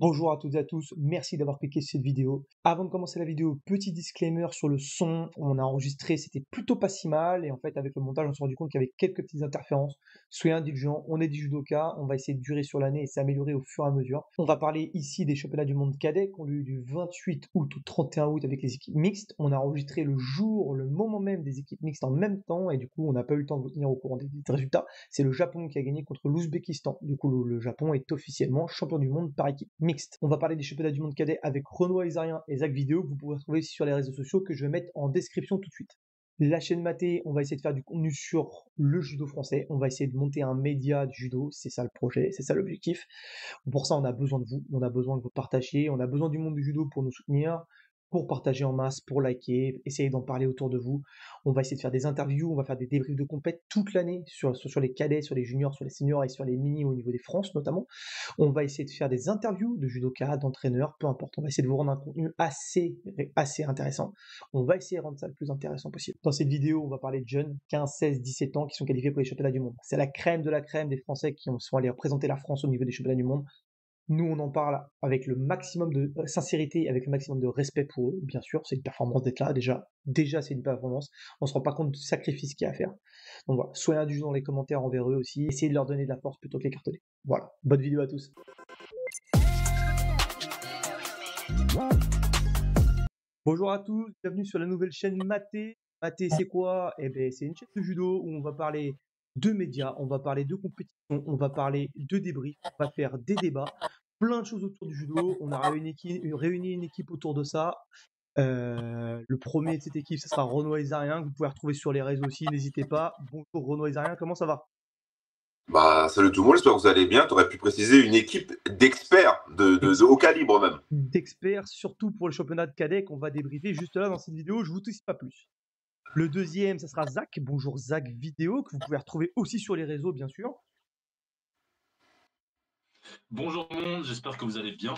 Bonjour à toutes et à tous, merci d'avoir cliqué sur cette vidéo. Avant de commencer la vidéo, petit disclaimer sur le son, on a enregistré, c'était plutôt pas si mal, et en fait avec le montage on s'est rendu compte qu'il y avait quelques petites interférences. Soyez indulgents, on est des judokas, on va essayer de durer sur l'année et s'améliorer au fur et à mesure. On va parler ici des championnats du monde cadet qui ont lieu du 28 août au 31 août avec les équipes mixtes. On a enregistré le moment même des équipes mixtes en même temps, et du coup on n'a pas eu le temps de vous tenir au courant des résultats. C'est le Japon qui a gagné contre l'Ouzbékistan. Du coup le Japon est officiellement champion du monde par équipe mixte. On va parler des championnats du monde cadet avec Renoir Isarien et Zach Vidéo que vous pouvez retrouver sur les réseaux sociaux que je vais mettre en description tout de suite. La chaîne Maté, on va essayer de faire du contenu sur le judo français. On va essayer de monter un média de judo. C'est ça le projet, c'est ça l'objectif. Pour ça, on a besoin de vous. On a besoin que vous partagiez. On a besoin du monde du judo pour nous soutenir, pour partager en masse, pour liker, essayer d'en parler autour de vous. On va essayer de faire des interviews, on va faire des débriefs de compète toute l'année sur les cadets, sur les juniors, sur les seniors et sur les mini au niveau des France notamment. On va essayer de faire des interviews de judokas, d'entraîneurs, peu importe. On va essayer de vous rendre un contenu assez intéressant. On va essayer de rendre ça le plus intéressant possible. Dans cette vidéo, on va parler de jeunes, 15, 16, 17 ans, qui sont qualifiés pour les championnats du monde. C'est la crème de la crème des Français qui sont allés représenter la France au niveau des championnats du monde. Nous, on en parle avec le maximum de sincérité, avec le maximum de respect pour eux. Bien sûr, c'est une performance d'être là. Déjà, c'est une performance. On se rend pas compte du sacrifice qu'il y a à faire. Donc voilà, soyez indulgents dans les commentaires envers eux aussi. Essayez de leur donner de la force plutôt que les cartonner. Voilà, bonne vidéo à tous. Bonjour à tous, bienvenue sur la nouvelle chaîne Maté. Maté, c'est quoi? Eh ben, c'est une chaîne de judo où on va parler de médias, on va parler de compétition, on va parler de débriefs, on va faire des débats, plein de choses autour du judo. On a réuni une équipe autour de ça. Le premier de cette équipe, ce sera Renoir Isarien, que vous pouvez retrouver sur les réseaux aussi, n'hésitez pas. Bonjour Renoir Isarien, comment ça va? Salut tout le monde, j'espère que vous allez bien. Tu aurais pu préciser une équipe d'experts, de haut calibre même. D'experts, surtout pour le championnat de cadet qu'on va débriefer juste là dans cette vidéo, je vous dis pas plus. Le deuxième, ça sera Zach. Bonjour Zach Vidéo, que vous pouvez retrouver aussi sur les réseaux, bien sûr. Bonjour tout le monde, j'espère que vous allez bien.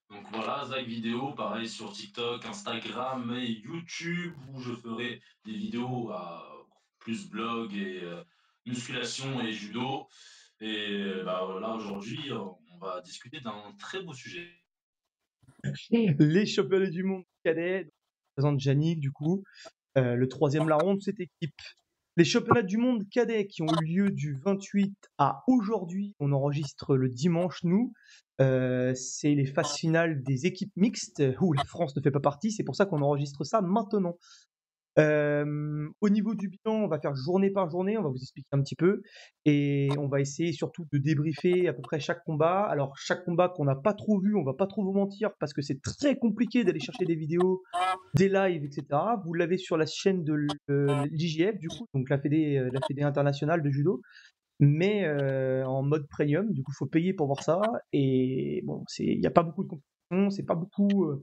Donc voilà, Zach Vidéo, pareil sur TikTok, Instagram et YouTube, où je ferai des vidéos à plus blog et musculation et judo. Et voilà, aujourd'hui, on va discuter d'un très beau sujet. Les championnats du monde cadet, je présente Yannick du coup. Le troisième larron de cette équipe. Les championnats du monde cadet qui ont eu lieu du 28 à aujourd'hui, on enregistre le dimanche nous, c'est les phases finales des équipes mixtes où la France ne fait pas partie, c'est pour ça qu'on enregistre ça maintenant. Au niveau du bilan, on va faire journée par journée, on va vous expliquer un petit peu et on va essayer surtout de débriefer à peu près chaque combat. Alors chaque combat qu'on n'a pas trop vu, on va pas trop vous mentir parce que c'est très compliqué d'aller chercher des vidéos, des lives, etc. Vous l'avez sur la chaîne de l'IJF du coup, donc la Fédé internationale de judo, mais en mode premium. Du coup, faut payer pour voir ça et bon, il y a pas beaucoup de compétition, c'est pas beaucoup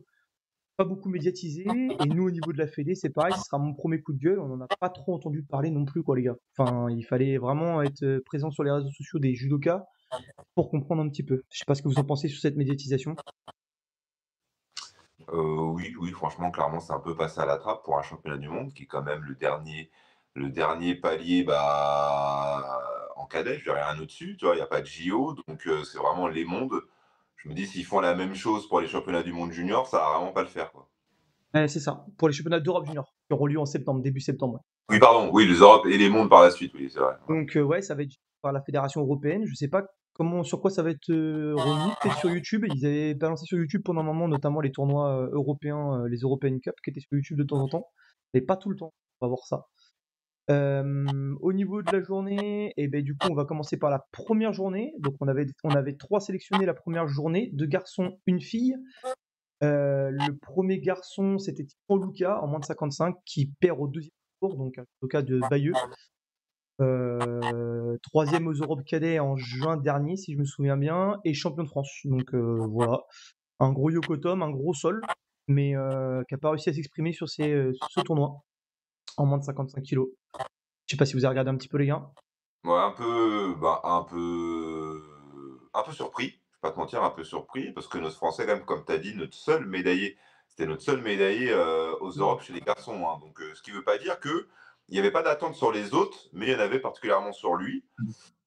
médiatisé, et nous au niveau de la Fédé c'est pareil, ce sera mon premier coup de gueule, on n'en a pas trop entendu parler non plus quoi les gars. Enfin, il fallait vraiment être présent sur les réseaux sociaux des judokas pour comprendre un petit peu. Je sais pas ce que vous en pensez sur cette médiatisation. Oui, franchement, clairement, c'est un peu passé à la trappe pour un championnat du monde qui est quand même le dernier palier en cadet. Je dirais rien au-dessus, tu vois, il n'y a pas de JO, donc c'est vraiment les mondes. Je me dis, s'ils font la même chose pour les championnats du monde junior, ça va vraiment pas le faire, quoi. C'est ça, pour les championnats d'Europe junior qui auront lieu en septembre, début septembre. Ouais. Oui, pardon, oui, les Europes et les mondes par la suite, oui, c'est vrai. Ouais. Donc ouais, ça va être par la fédération européenne. Je sais pas sur quoi ça va être remis. Peut-être sur YouTube. Ils avaient balancé sur YouTube pendant un moment, notamment les tournois européens, les European Cup, qui étaient sur YouTube de temps en temps. Mais pas tout le temps. On va voir ça. Au niveau de la journée, et ben du coup, on va commencer par la première journée. Donc on avait 3 sélectionnés la première journée, 2 garçons, une fille. Le premier garçon, c'était Thibaut Lucas en moins de 55 qui perd au deuxième tour, donc un judoka de Bayeux. Troisième aux Europes cadets en juin dernier, si je me souviens bien, et champion de France. Donc voilà, un gros yokotom, un gros sol, mais qui n'a pas réussi à s'exprimer sur ce tournoi en moins de 55 kilos. Je sais pas si vous avez regardé un petit peu les gars. Ouais, un peu surpris, je vais pas te mentir, un peu surpris, parce que notre Français, quand même, comme tu as dit, c'était notre seul médaillé aux Europes chez les garçons, hein. Donc, ce qui ne veut pas dire qu'il n'y avait pas d'attente sur les autres, mais il y en avait particulièrement sur lui.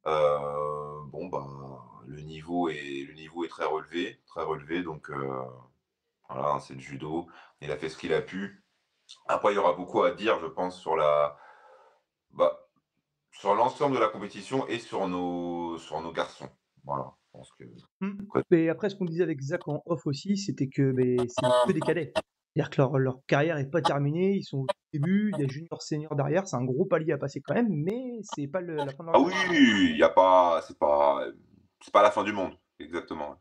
Bon, bah, le niveau est très relevé, donc voilà, hein, c'est le judo. Il a fait ce qu'il a pu. Après, il y aura beaucoup à dire, je pense, bah, sur l'ensemble de la compétition et sur nos garçons. Voilà, je pense que. Mmh. Et après, ce qu'on disait avec Zach en off aussi, c'était que c'est que des cadets. C'est-à-dire que leur carrière n'est pas terminée, ils sont au début, il y a junior, senior derrière, c'est un gros palier à passer quand même, mais c'est pas la fin de Ah leur oui, carrière. il y a pas, c'est pas la fin du monde, exactement.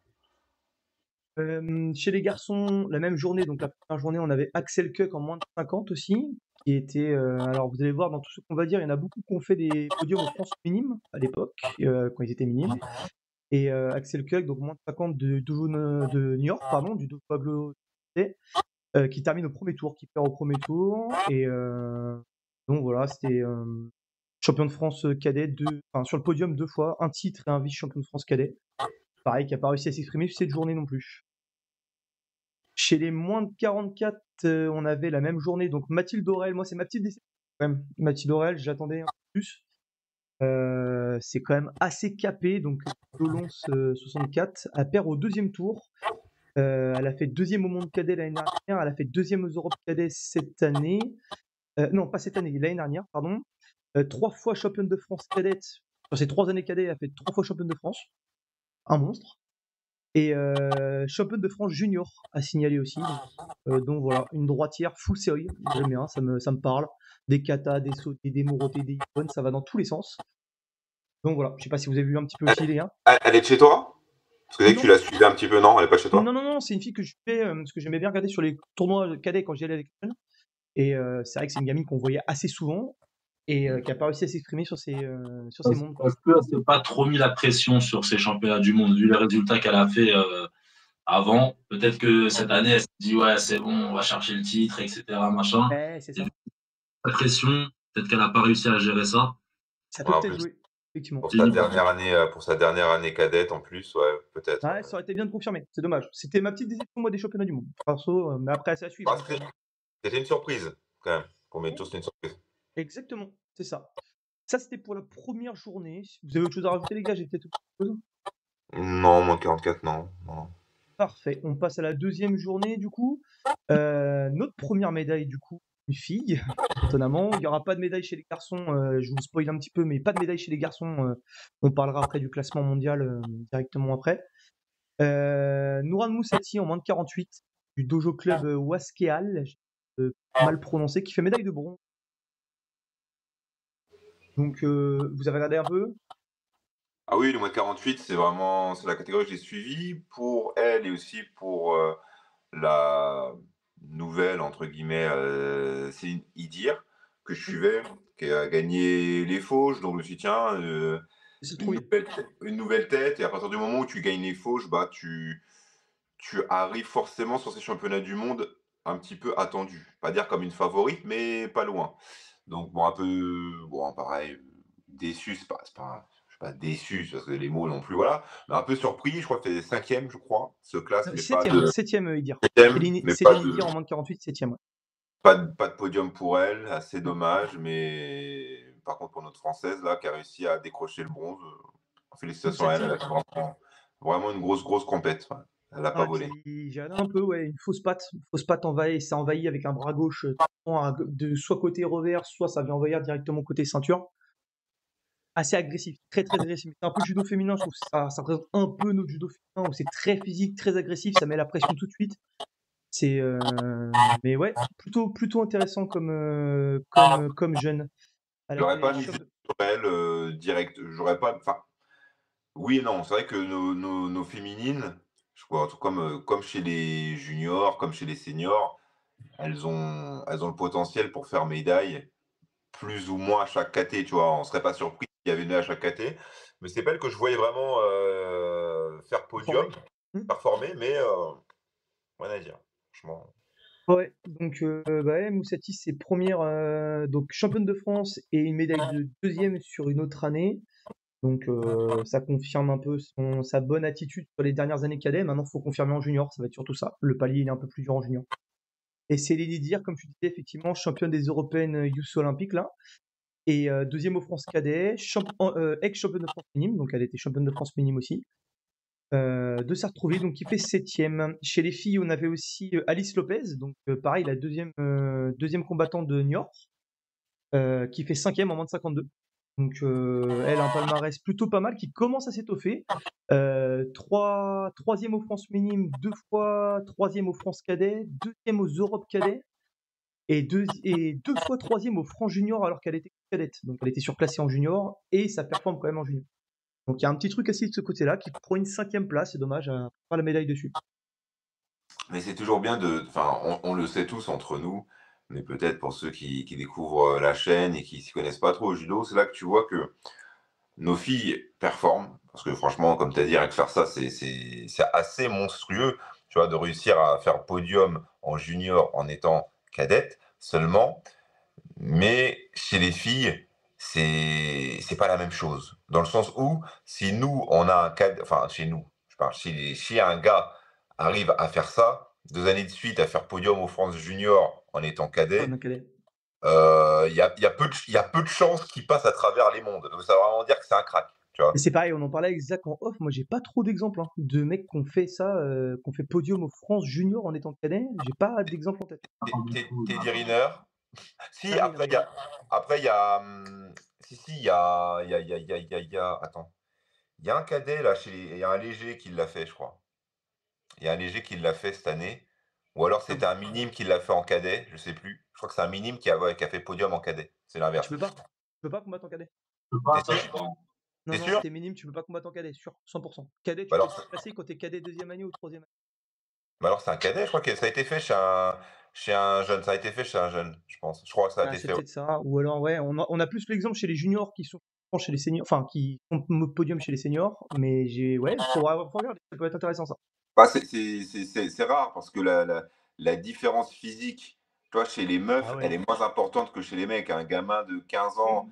Chez les garçons, la même journée, donc la première journée, on avait Axel Kuck en moins de 50 aussi, qui était. Alors vous allez voir dans tout ce qu'on va dire, il y en a beaucoup qui ont fait des podiums aux France minimes à l'époque, quand ils étaient minimes. Et Axel Kuck, donc moins de 50 de New York, pardon, du dojo Pablo, qui termine au premier tour, qui perd au premier tour. Et donc voilà, c'était champion de France cadet, sur le podium 2 fois, un titre et un vice-champion de France cadet. Pareil, qui n'a pas réussi à s'exprimer cette journée non plus. Chez les moins de 44, on avait la même journée, donc Mathilde Aurel, moi c'est ma petite déception quand même. Mathilde Aurel, j'attendais un peu plus. C'est quand même assez capé, donc Dolons 64, elle perd au deuxième tour. Elle a fait deuxième au monde cadet l'année dernière, elle a fait deuxième aux Europes cadets cette année. Non, pas cette année, l'année dernière, pardon. 3 fois championne de France cadette. Sur ces 3 années cadet, elle a fait 3 fois championne de France. Un monstre. Et championne de France junior à signaler aussi. Donc voilà, une droitière full série. J'aime bien, ça me parle. Des katas, des sautés, des morotés, des ippons, ça va dans tous les sens. Donc voilà, je sais pas si vous avez vu un petit peu aussi les gars. Elle est de chez toi? Parce que dès que tu Non, la suivais un petit peu, non, elle est pas chez non, toi? non, non, c'est une fille que je fais, parce que j'aimais bien regarder sur les tournois cadets quand j'y allais avec elle. Et c'est vrai que c'est une gamine qu'on voyait assez souvent et qui a pas réussi à s'exprimer sur ses mondes, quoi. Est-ce qu'elle s'est pas trop mis la pression sur ces championnats du monde, vu les résultats qu'elle a fait avant? Peut-être que cette année, elle s'est dit, ouais, c'est bon, on va chercher le titre, etc., machin. C'est Et ça. la pression, peut-être qu'elle n'a pas réussi à gérer ça. Ça Ouais, peut en peut-être plus, jouer, effectivement. pour sa dernière année cadette, en plus, ouais, peut-être. Ouais, ça aurait été bien de confirmer, c'est dommage. C'était ma petite déception, moi, des championnats du monde. Perso, mais après, ça à suivre, Bah, hein. c'était une surprise, quand même. Pour Ouais, Métos, c'était une surprise. exactement, c'est ça. Ça, c'était pour la première journée. Si vous avez autre chose à rajouter, les gars, j'ai peut-être autre chose. Non, moins de 44, non. Non. Parfait. On passe à la deuxième journée, du coup. Notre première médaille, du coup, une fille, étonnamment. Il n'y aura pas de médaille chez les garçons. Je vous spoil un petit peu, mais pas de médaille chez les garçons. On parlera après du classement mondial directement après. Nouran Moussati en moins de 48 du Dojo Club Waskeal, j'ai mal prononcé, qui fait médaille de bronze. Donc, vous avez regardé un peu? Ah oui, le moins de 48, c'est la catégorie que j'ai suivie pour elle et aussi pour la nouvelle, entre guillemets, Céline Idir, que je Mm. suivais, qui a gagné les Fauches. Donc je me suis dit, tiens, C'est trop bien. une nouvelle tête. Et à partir du moment où tu gagnes les Fauches, bah, tu arrives forcément sur ces championnats du monde un petit peu attendus. Pas dire comme une favorite, mais pas loin. Donc bon, un peu, bon, pareil, déçu, je suis pas déçu parce que les mots non plus, voilà, mais un peu surpris. Je crois que c'est 5e, je crois, se classe, mais pas Septième, de septième Idir. 7e, mais Céline Idir en moins de 48, septième. Ouais. pas de podium pour elle, assez Mm. dommage, mais par contre pour notre Française là, qui a réussi à décrocher le bronze, félicitations à elle, elle Moussati, a fait vraiment une grosse compète. Ouais. Elle n'a pas ah, volé. j'ai regardé un peu, ouais, une fausse patte envahie, ça envahit avec un bras gauche de soit côté revers, soit ça vient envahir directement côté ceinture. Assez agressif, très très agressif. C'est un peu le judo féminin, je trouve que ça représente un peu notre judo féminin où c'est très physique, très agressif, ça met la pression tout de suite. Mais ouais, plutôt intéressant comme jeune. Elle a J'aurais fait pas misé sur elle direct. J'aurais pas. Enfin, oui et non. C'est vrai que nos féminines, je crois, tout comme chez les juniors, comme chez les seniors, elles ont le potentiel pour faire médaille plus ou moins à chaque KT. Tu vois, on serait pas surpris qu'il y avait une à chaque KT. Mais c'est pas elle que je voyais vraiment faire podium, formée. Hmm. performer, mais rien à dire. Franchement. Ouais, donc bah ouais, Moussati, c'est première donc championne de France et une médaille de deuxième sur une autre année. Donc ça confirme un peu sa bonne attitude sur les dernières années cadets. Maintenant, il faut confirmer en junior, ça va être surtout ça. Le palier, il est un peu plus dur en junior. Et c'est Céline Didier, comme tu disais, effectivement, championne des européennes Youth Olympiques, là. Et deuxième au France cadet, ex-championne de France minime, donc elle était championne de France minime aussi. de Sartrouville, donc qui fait 7e. Chez les filles, on avait aussi Alice Lopez, donc pareil, la deuxième combattante de Niort, qui fait 5e en moins de 52. Donc elle a un palmarès plutôt pas mal qui commence à s'étoffer. Troisième aux France minimes, 2 fois troisième aux France cadets, deuxième aux Europes cadets et 2 fois troisième aux France juniors alors qu'elle était cadette. Donc elle était surclassée en junior et ça performe quand même en junior. Donc il y a un petit truc assis de ce côté-là qui prend une 5e place. C'est dommage à pas la médaille dessus. Mais c'est toujours bien de. Enfin, on le sait tous entre nous, mais peut-être pour ceux qui découvrent la chaîne et qui s'y connaissent pas trop au judo, c'est là que tu vois que nos filles performent. Parce que franchement, comme tu as dit, rien que faire ça, c'est assez monstrueux, tu vois, de réussir à faire podium en junior en étant cadette seulement. Mais chez les filles, c'est pas la même chose. Dans le sens où, si nous, on a un cadet, enfin, chez nous, je parle, si un gars arrive à faire ça, 2 années de suite, à faire podium aux France Junior en étant Ah, cadet, donc cadet. il y a peu de chances qu'il passe à travers les mondes. Donc ça veut vraiment dire que c'est un crack, tu Et vois. c'est pareil, on en parlait avec Zach en off. Moi, j'ai pas trop d'exemples de mecs qui ont fait ça, qui ont fait podium aux France junior en étant cadet. J'ai pas d'exemple en tête. Teddy Riner. Si, Ah oui, non, mais après, il y a, si, il y a, attends. Il y a un cadet, là, il y a un léger qui l'a fait, je crois. Il y a un léger qui l'a fait cette année. Ou alors ah, c'était un minime qui l'a fait en cadet, je sais plus. Je crois que c'est un minime qui a fait podium en cadet. C'est tu l'inverse. peux pas. Tu peux pas combattre en cadet. Je peux pas, T'es ça, sûr? je pense. Non, T'es non, si sûr? t'es minime, tu peux pas combattre en cadet, sûr, 100%. Cadet, Bah tu peux alors, être classé quand t'es cadet deuxième année ou troisième année. bah alors c'est un cadet, je crois que ça a été fait chez un jeune. Ça a été fait chez un jeune, je pense. Je crois que ça a Ah, été c'est fait, ouais. peut-être ça. Ou alors, ouais, on a plus l'exemple chez les juniors qui sont chez les seniors, enfin, qui font podium chez les seniors. Mais ouais, faut regarder, ça peut être intéressant ça. Bah, c'est rare parce que la différence physique, tu vois, chez les Ah meufs, elle ouais. est moins importante que chez les mecs. Un gamin de 15 ans,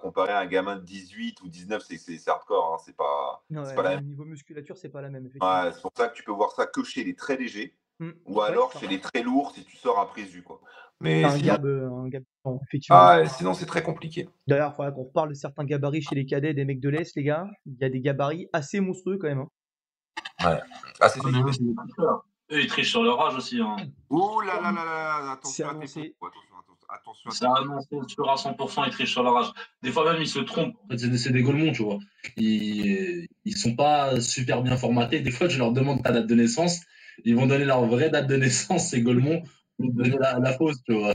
comparé à un gamin de 18 ou 19, c'est hardcore, hein. C'est pas Ouais, la même. niveau musculature, c'est pas la même, effectivement. Ouais, c'est pour ça que tu peux voir ça que chez les très légers ou Ouais, c'est alors ça. chez les très lourds si tu sors à prise vue, quoi. T'as Mais sinon, un gap, différent, effectivement. ah, sinon c'est très compliqué. D'ailleurs, il faudra qu'on reparle de certains gabarits chez les cadets des mecs de l'Est, les gars. Il y a des gabarits assez monstrueux quand même, hein. Ouais. Ah, Ah, mais eux, c'est des tricheurs. Eux, ils trichent sur leur âge aussi, hein. Ouh là là là là, C'est attention à tes propos, annoncé. attention à C'est tes propos. annoncé sûr à 100%, ils trichent sur leur âge. Des fois même, ils se trompent. En fait, c'est des golemons, tu vois. Ils sont pas super bien formatés. Des fois, je leur demande ta date de naissance. Ils vont donner leur vraie date de naissance, ces golemons, ou donner la fausse, tu vois.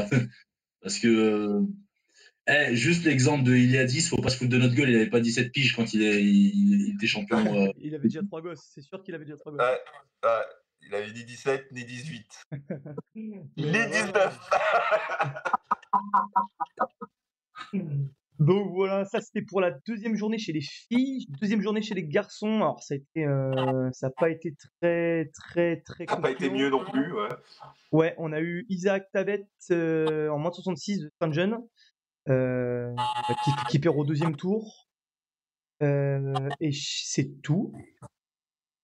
Parce que, juste l'exemple de Iliadis, faut pas se foutre de notre gueule. Il avait pas 17 piges quand il était champion. Il avait déjà 3 gosses, c'est sûr qu'il avait déjà 3 gosses. Ouais, ouais, il avait ni 17 ni 18. Mais Il est ouais, 19. ouais. Donc voilà, ça c'était pour la deuxième journée chez les filles. Deuxième journée chez les garçons. Alors ça n'a pas été très très très Ça n'a pas été concluant. mieux non plus, ouais. Ouais, on a eu Isaac Tabet en moins de 66 de Saint-Jeune, qui perd au deuxième tour. Et c'est tout.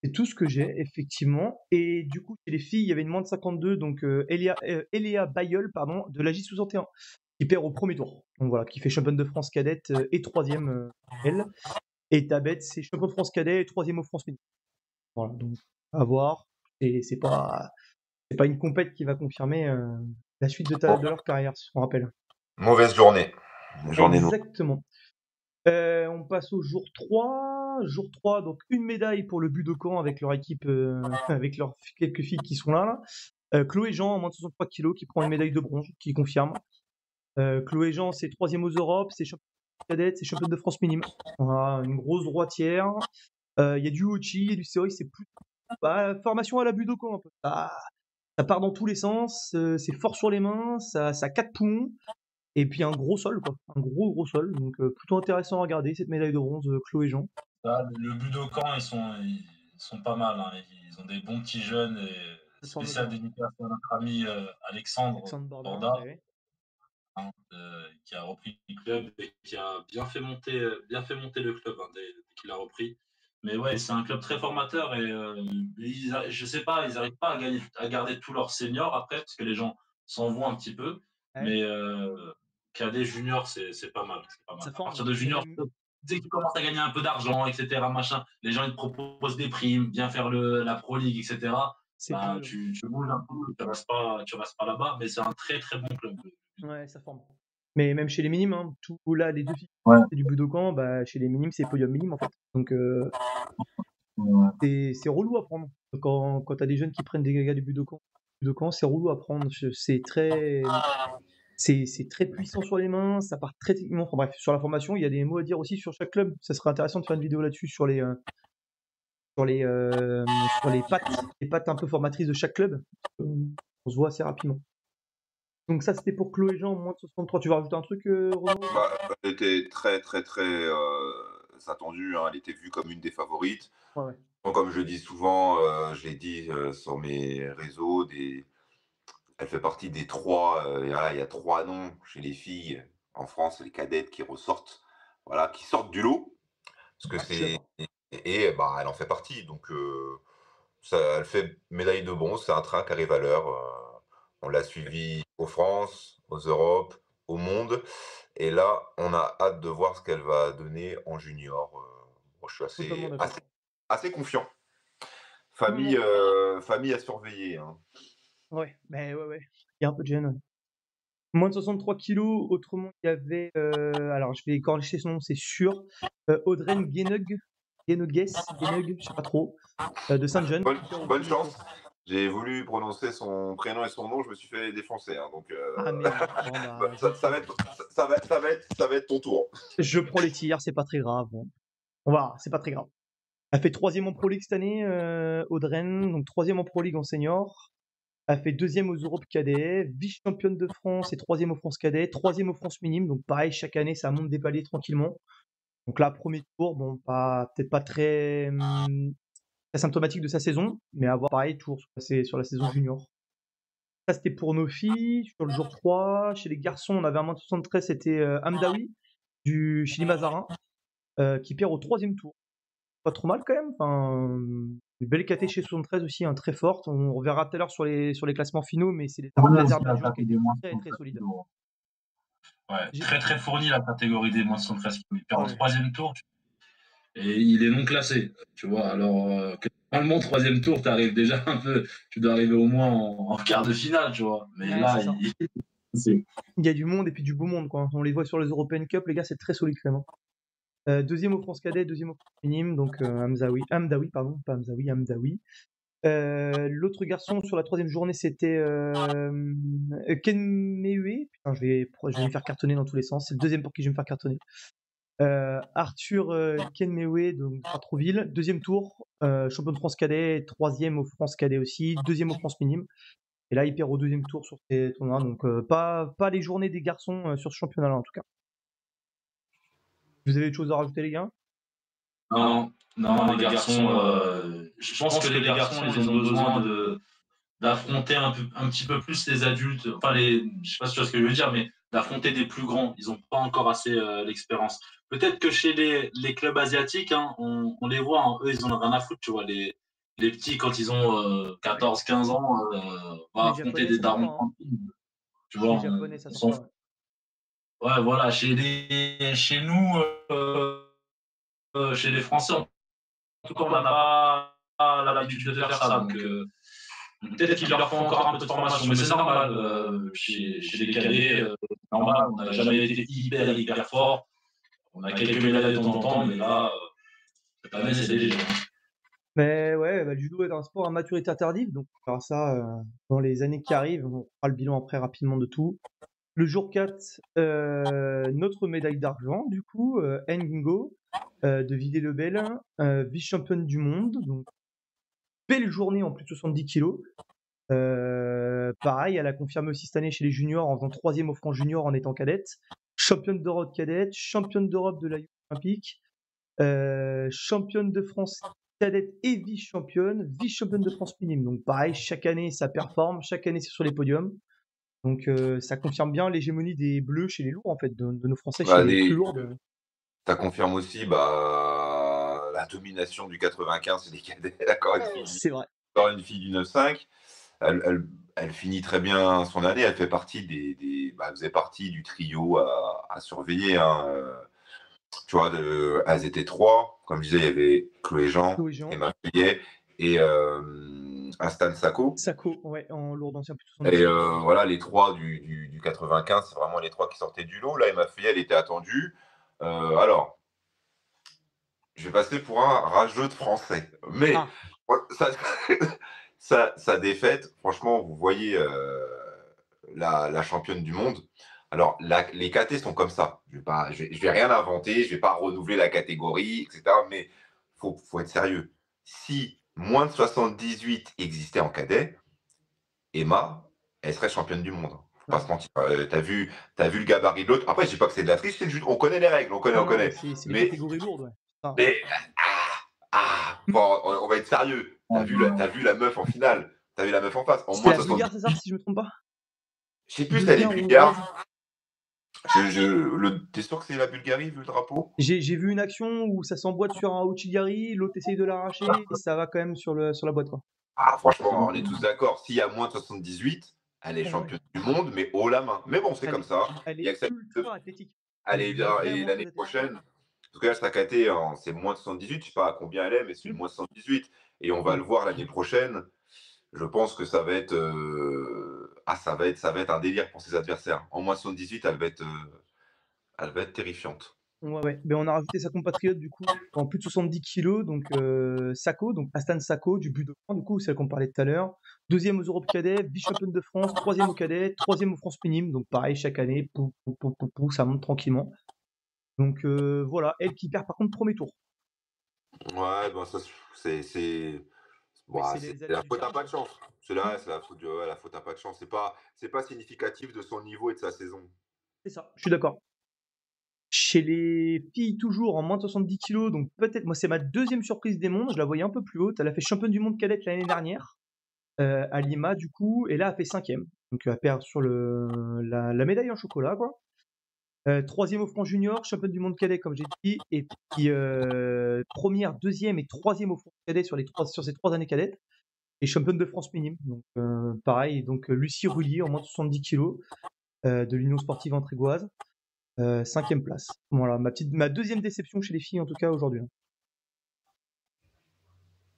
C'est tout ce que j'ai, effectivement. Et du coup, chez les filles, il y avait une moins de 52, donc Eléa Bayeul, pardon, de la J61, qui perd au premier tour. Donc voilà, qui fait championne de France cadette et troisième, elle. Et Tabet, c'est champion de France cadet et troisième au France mini. Voilà, donc à voir. Et c'est pas une compète qui va confirmer la suite Bon, de leur carrière, on rappelle. mauvaise journée. Journée noire. Exactement. On passe au jour 3. Jour 3, donc une médaille pour le Budokan avec leur équipe, avec leurs quelques filles qui sont là. Chloé Jean, en moins de 63 kilos, qui prend une médaille de bronze, qui confirme. Chloé Jean, c'est troisième aux Europes, c'est championne cadette, c'est championne de France minime. Voilà, une grosse droitière. Il y a du Hochi, il y a du Seoi, c'est plus formation à la Budokan un peu. Ça part dans tous les sens, c'est fort sur les mains, ça a 4 poumons. Et puis un gros sol, quoi. Un gros sol. Donc plutôt intéressant à regarder, cette médaille de bronze, Chloé Jean. Le Budokan, ils sont pas mal, hein. Ils ont des bons petits jeunes. Et Je forme spécial bien. dédicace à notre ami Alexandre Alexandre Bordin, Borda, ouais. hein, qui a repris le club et qui a bien fait monter le club, hein, dès qu'il a repris. Mais ouais, c'est un club très formateur et je sais pas, ils n'arrivent pas à garder tous leurs seniors après parce que les gens s'en vont un petit peu. Ouais. Mais cadet junior, c'est pas mal. C'est pas mal. Ça À partir forme. de junior, dès que tu commences à gagner un peu d'argent, etc., machin, les gens ils te proposent des primes, viens faire la Pro League, etc. C'est Bah, plus. tu bouges un peu, tu restes pas là-bas, mais c'est un très très bon club. Ouais, ça forme. Mais même chez les minimes, hein, tout là, les deux filles Ouais. c'est du Budokan, bah, chez les minimes, c'est podium minime en fait. Donc c'est relou à prendre. Quand t'as des jeunes qui prennent des gars du Budokan, c'est relou à prendre. C'est très puissant sur les mains, ça part très techniquement. Enfin bref, sur la formation, il y a des mots à dire aussi sur chaque club. Ça serait intéressant de faire une vidéo là-dessus sur les pattes un peu formatrices de chaque club. On se voit assez rapidement. Donc ça, c'était pour Chloé Jean, moins de 63. Tu vas rajouter un truc, Renaud? Bah, elle était très, très, très attendue, hein. Elle était vue comme une des favorites. Ouais, ouais. Bon, comme je dis souvent, je l'ai dit sur mes réseaux, elle fait partie des trois. Voilà, il y a trois noms chez les filles en France, les cadettes qui ressortent, voilà, qui sortent du lot. Parce que Je suis c'est. d'accord. Bah, elle en fait partie. Donc, ça, elle fait médaille de bronze. C'est un train qui arrive à l'heure. On l'a suivi aux France, aux Europes, au monde. Et là, on a hâte de voir ce qu'elle va donner en junior. Moi, je suis Totalement assez, d'accord. assez, assez confiant. Non, non. Famille à surveiller, hein. Ouais, ouais, ouais. Il y a un peu de gêne, ouais. Moins de 63 kilos, autrement, il y avait, alors je vais corriger son nom, c'est sûr, Audreyne Gueneg, je sais pas trop, de Saint-Jean, Bonne, qui perd au bonne premier chance. tour. J'ai voulu prononcer son prénom et son nom, je me suis fait défoncer, hein, donc Ah merde, bon bah je ça va être ton tour. prends les tirs, c'est pas très grave. Bon. On va voir, c'est pas très grave. Elle fait troisième en Pro League cette année, Audreyne, donc troisième en Pro League en senior. Elle fait deuxième aux Europes cadets, vice-championne de France et troisième aux France cadets, troisième aux France minimes. Donc pareil, chaque année, ça monte des paliers tranquillement. Donc là, premier tour, bon, peut-être pas très symptomatique de sa saison, mais à voir pareil, tour sur la saison junior. Ça, c'était pour nos filles. Sur le jour 3, chez les garçons, on avait un moins de 73, c'était Hamdawi du Chili Mazarin, qui perd au troisième tour. Pas trop mal quand même. Enfin, une belle KT chez 73 aussi, hein, très forte. On reverra tout à l'heure sur les classements finaux, mais c'est l'Azerbaïdjan qui est très très solide. Ouais, J'ai- très très fourni la catégorie des moins de 73 kilos. Il perd Ah au ouais. troisième tour et il est non classé. Tu vois, alors que normalement, troisième tour, tu arrives déjà un peu, tu dois arriver au moins en quart de finale, tu vois. Mais Ouais, c'est là, ça. c'est. Il y a du monde et puis du beau monde, quoi. On les voit sur les European Cup, les gars, c'est très solide quand même. Deuxième au France Cadet, deuxième au France Féminine, donc Hamdawi, pardon, pas Hamzawi, Hamdawi. L'autre garçon sur la troisième journée, c'était Ken Meue. Putain, je vais me faire cartonner dans tous les sens. C'est le deuxième pour qui je vais me faire cartonner. Arthur Ken Meue, donc Sartrouville. Deuxième tour, champion de France cadet, troisième au France cadet aussi, deuxième au France minime. Et là, il perd au deuxième tour sur ces tournois. Donc, pas les journées des garçons sur ce championnat-là, en tout cas. Vous avez autre chose à rajouter, les gars? Non, non, les garçons, je pense que les garçons, ils ont besoin d'affronter un petit peu plus les adultes. Enfin, je sais pas si tu vois ce que je veux dire, mais d'affronter des plus grands. Ils n'ont pas encore assez l'expérience. Peut-être que chez les clubs asiatiques, hein, on les voit, hein, eux, ils en ont rien à foutre, tu vois. Les petits, quand ils ont 14-15 ans, vont Les affronter Japonais, des ça sort darons pas, hein. tranquilles. Tu Chez vois, les Japonais, ça on sort s'en pas, fout. ouais. Ouais, voilà, chez nous, chez les Français, en tout cas, on n'a pas l'habitude de faire ça. Donc, peut-être qu'il leur faut encore un peu de formation, mais c'est normal. Chez les cadets, normal, on n'a jamais été hyper fort. On a quelques médailles de temps en temps, mais là, cette année, c'est léger. Mais ouais, bah, le judo est un sport à maturité tardive, donc on verra ça dans les années qui arrivent. On fera le bilan après rapidement de tout. Le jour 4, notre médaille d'argent, du coup, Ngo de Villers-le-Bel, vice-championne du monde. Donc, belle journée en plus de 70 kilos. Pareil, elle a confirmé aussi cette année chez les juniors en faisant troisième au France junior en étant cadette. Championne d'Europe cadette, championne d'Europe de la Youth olympique, championne de France cadette et vice-championne de France minime. Donc pareil, chaque année ça performe, chaque année c'est sur les podiums. Donc ça confirme bien l'hégémonie des Bleus chez les lourds en fait, de nos Français chez Bah, les plus lourdes. ça confirme aussi bah, la domination du 95 et des cadets. D'accord, C'est vrai. encore une fille du 9-5. Elle finit très bien son année. Elle fait partie bah, elle faisait partie du trio à surveiller, hein. Tu vois, elles étaient trois. Comme je disais, il y avait Chloé Jean, Chloé Jean, Emma Fayet et Astan Sako. Sako, ouais, en lourd ancien plus de Et 70. voilà, les trois du 95, c'est vraiment les trois qui sortaient du lot. Là, Emma Fayet, elle était attendue. Alors, je vais passer pour un rageux de français. Mais Ah, ça, sa défaite, franchement, vous voyez la championne du monde. Alors, les KT sont comme ça. Je vais rien inventer, je vais pas renouveler la catégorie, etc. Mais faut être sérieux. Si moins de 78 existait en cadet, Emma, elle serait championne du monde. Faut pas ouais. se mentir. T'as vu le gabarit de l'autre. Après, je dis pas que c'est de la triche, c'est juste, on connaît les règles, on connaît, Non, on non, mais connaît. c'est les Mais, catégories lourdes, ouais. Ah. mais bon, on va être sérieux. T'as vu la meuf en finale. T'as vu la meuf en face. En C'était moins de la 70. Bulgare, c'est ça, si je me trompe pas? Je sais plus si elle est Bulgare ou hongroise? bulgare. T'es sûr que c'est la Bulgarie vu le drapeau? J'ai vu une action où ça s'emboîte sur un Ouchigari, l'autre essaye de l'arracher et ça va quand même sur la boîte, quoi. Ah, franchement, on est tous d'accord. S'il y a moins de 78, elle est Oh, ouais. championne du monde, mais haut la main. Mais bon, c'est Elle comme est, ça. elle Il y a est que ça. ultra athlétique. Elle est Allez, bien. Et vraiment très l'année athlétique. prochaine, en tout cas, Sakaté, c'est moins de 78. Je sais pas à combien elle est, mais c'est Hmm. moins de 78. Et on va Ouais. le voir l'année prochaine. Je pense que ça va être, ça va être un délire pour ses adversaires. En moins de 78, elle va être terrifiante. Ouais, ouais. Ben, on a rajouté sa compatriote, du coup, en plus de 70 kilos, donc Sako, donc Astan Sako, du but de camp, du coup, celle qu'on parlait tout à l'heure. Deuxième aux Europes cadets, vice-championne de France, troisième au cadet, troisième aux France Minimes, donc pareil, chaque année, ça monte tranquillement. Donc voilà, elle qui perd par contre premier tour. Ouais, ben ça, c'est, Mais bah, c'est c'est les aléas la du faute à tirage, pas de quoi. chance. Hmm. C'est la faute, ouais, la faute à pas de chance. C'est pas significatif de son niveau et de sa saison. C'est ça, je suis d'accord. Chez les filles, toujours en moins de 70 kilos, donc peut-être, moi c'est ma deuxième surprise des mondes, je la voyais un peu plus haute. Elle a fait championne du monde cadette l'année dernière, à Lima du coup, et là elle fait cinquième. Donc elle perd sur la médaille en chocolat, quoi. Troisième au front junior, championne du monde cadet comme j'ai dit, et puis première, deuxième et troisième au front cadet sur ces 3 années cadettes, et championne de France minime. Donc pareil, donc Lucie Rullier en moins de 70 kilos, de l'Union sportive antrigoise. 5e place. Voilà, ma deuxième déception chez les filles, en tout cas, aujourd'hui, hein.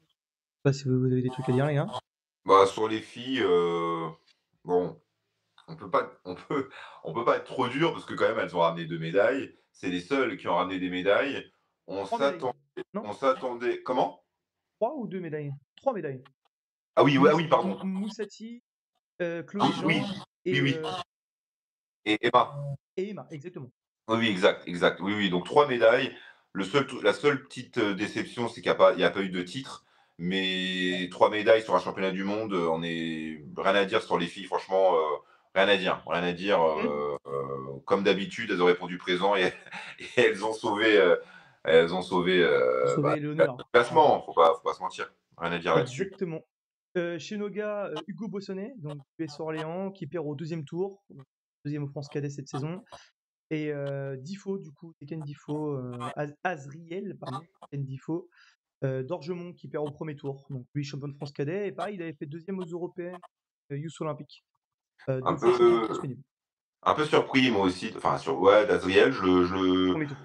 Je sais pas si vous avez des trucs à dire, les gars? Bah, sur les filles, bon, on peut pas être trop dur parce que quand même elles ont ramené 2 médailles. C'est les seules qui ont ramené des médailles. On 3 médailles. s'attend Non? on s'attendait comment? 3 ou 2 médailles? 3 médailles. Ah oui, ouais, ah oui, pardon. Moussati, Oui, Chloé oui, Jean oui, et, oui. Et Emma. Emma, exactement. Oui, oui, exact, exact. Oui, oui, donc 3 médailles. La seule petite déception, c'est qu'il y a pas eu de titre. Mais 3 médailles sur un championnat du monde, on est rien à dire sur les filles, franchement, rien à dire. Rien à dire. Mmh. Comme d'habitude, elles ont répondu présent et, et elles ont sauvé Pour bah, sauver l'honneur. le classement. Faut pas se mentir. Rien à dire là-dessus. Exactement. Chez nos gars, Hugo Bossonnet, donc du US Orléans, qui perd au deuxième tour, deuxième au France Cadet cette saison. Et Difo, du coup, Teken Difo, Azriel, pardon, Teken Difo, d'Orgemont qui perd au premier tour. Donc lui, champion de France cadet. Et pareil, il avait fait deuxième aux Européennes, Youth Olympique. Un 2 fois champion de peu, France minime. un peu surpris, moi aussi. Enfin, ouais, d'Azriel, Premier tour.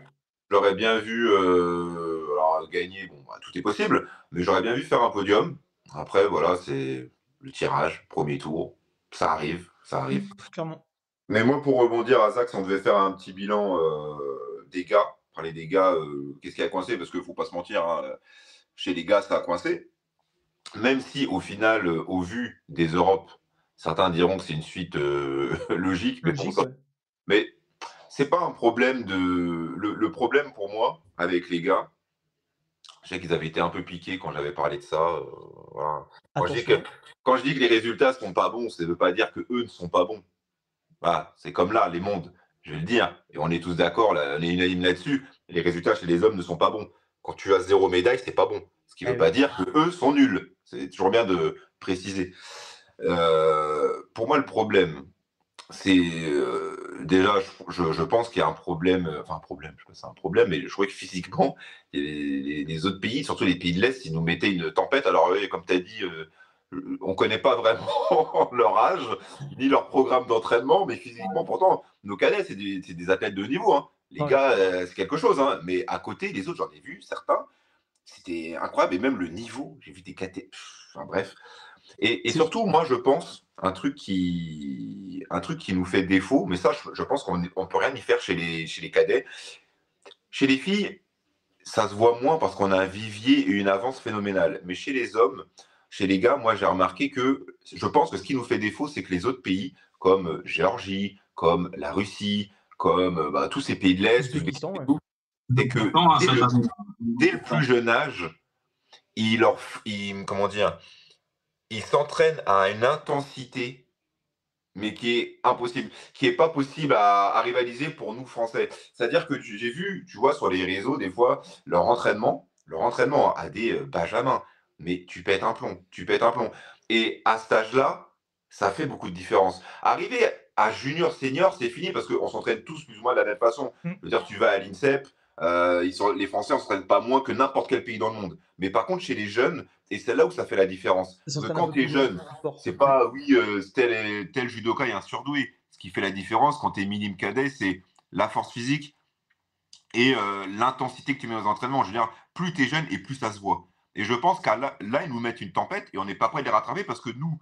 j'aurais bien vu alors, gagner, bon, bah, tout est possible, mais j'aurais bien vu faire un podium. Après, voilà, c'est le tirage, premier tour. Ça arrive, ça arrive. Clairement. Mais moi, pour rebondir à Zach, si on devait faire un petit bilan des gars, parler des gars, qu'est-ce qui a coincé? Parce qu'il ne faut pas se mentir, hein, chez les gars, ça a coincé. Même si, au final, au vu des Europes, certains diront que c'est une suite logique, mais bon, Logique, ouais. mais c'est pas un problème de. Le problème pour moi, avec les gars, je sais qu'ils avaient été un peu piqués quand j'avais parlé de ça. Voilà. Attention. Quand je dis que les résultats sont pas bons, ça ne veut pas dire que eux ne sont pas bons. Voilà, c'est comme là, les mondes, je vais le dire, et on est tous d'accord, là, on est unanime là-dessus. Les résultats chez les hommes ne sont pas bons. Quand tu as 0 médaille, c'est pas bon. Ce qui ne Eh veut pas oui. dire que eux sont nuls. C'est toujours bien de préciser. Pour moi, le problème, c'est déjà, je pense qu'il y a un problème, enfin un problème, je sais pas si c'est un problème, mais je trouvais que physiquement, les autres pays, surtout les pays de l'Est, ils nous mettaient une tempête. Alors, comme tu as dit, on ne connaît pas vraiment leur âge, ni leur programme d'entraînement, mais physiquement, pourtant, nos cadets, c'est des athlètes de haut niveau, hein. Les Ouais. gars, c'est quelque chose, hein. Mais à côté, les autres, j'en ai vu certains, c'était incroyable. Et même le niveau, j'ai vu des caté. Enfin bref. Et C'est surtout, moi, je pense, un truc qui nous fait défaut, mais ça, je pense qu'on ne peut rien y faire chez les cadets. Chez les filles, ça se voit moins parce qu'on a un vivier et une avance phénoménale. Mais chez les hommes, chez les gars, moi j'ai remarqué que je pense que ce qui nous fait défaut, c'est que les autres pays, comme Géorgie, comme la Russie, comme bah, tous ces pays de l'Est, Ouzbékistan, ouais. c'est que Pourtant, hein, cette année. dès le plus jeune âge, comment dire, ils s'entraînent à une intensité, mais qui est impossible, qui est pas possible à rivaliser pour nous Français. C'est-à-dire que j'ai vu, tu vois, sur les réseaux, des fois, leur entraînement à des benjamins, mais tu pètes un plomb, tu pètes un plomb. Et à cet âge-là, ça fait beaucoup de différence. Arriver à junior, senior, c'est fini parce qu'on s'entraîne tous plus ou moins de la même façon. Mm. Je veux dire, tu vas à l'INSEP, les Français, on s'entraîne pas moins que n'importe quel pays dans le monde. Mais par contre, chez les jeunes, et c'est là où ça fait la différence. Ça Parce que s'entraîne un quand peu tu es plus, jeune, plus fort. c'est pas, oui, tel judoka est un surdoué. Ce qui fait la différence quand tu es minime cadet, c'est la force physique et l'intensité que tu mets aux entraînements. Je veux dire, plus tu es jeune et plus ça se voit. Et je pense qu'à là, ils nous mettent une tempête et on n'est pas prêt de les rattraper parce que nous,